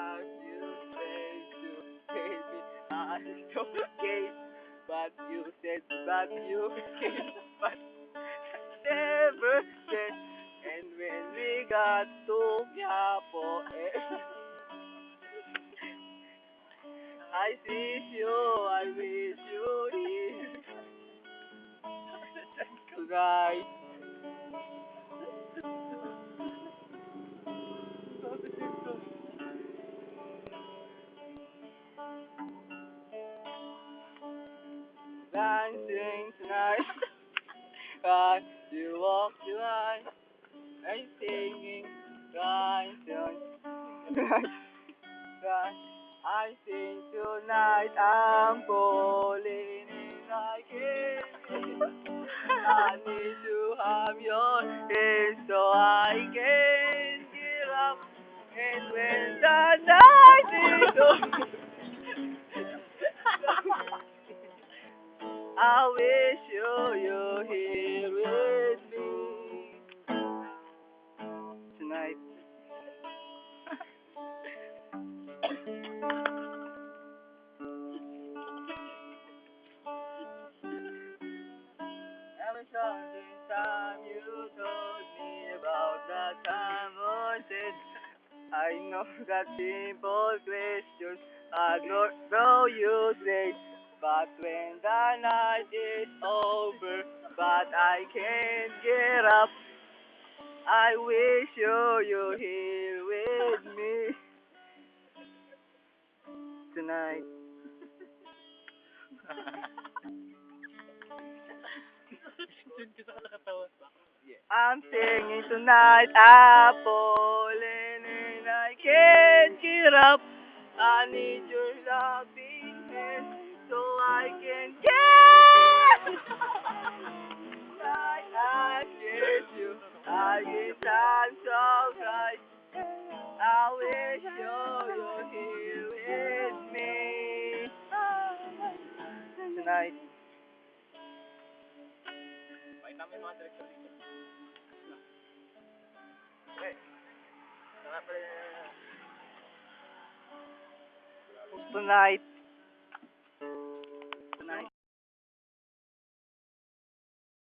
as you say to baby, I don't gate, but you said, but you came, but never said. And when we got to Quiapo, I wish you here tonight. Dancing tonight, as you walk tonight, I'm singing, dancing tonight. I sing tonight, I'm falling in again. I need to have your hand so I can get up. And when the night is over, I wish you're here with me tonight. Every time you told me about that time I said, I know that simple questions I don't know you say, but when the night is over, but I can't get up, I wish you're here with me tonight. I'm singing tonight, I'm falling and I can't get up. I need your loving hand so I can get. I kiss you, I get time so right. I wish you're here with me tonight. Tonight.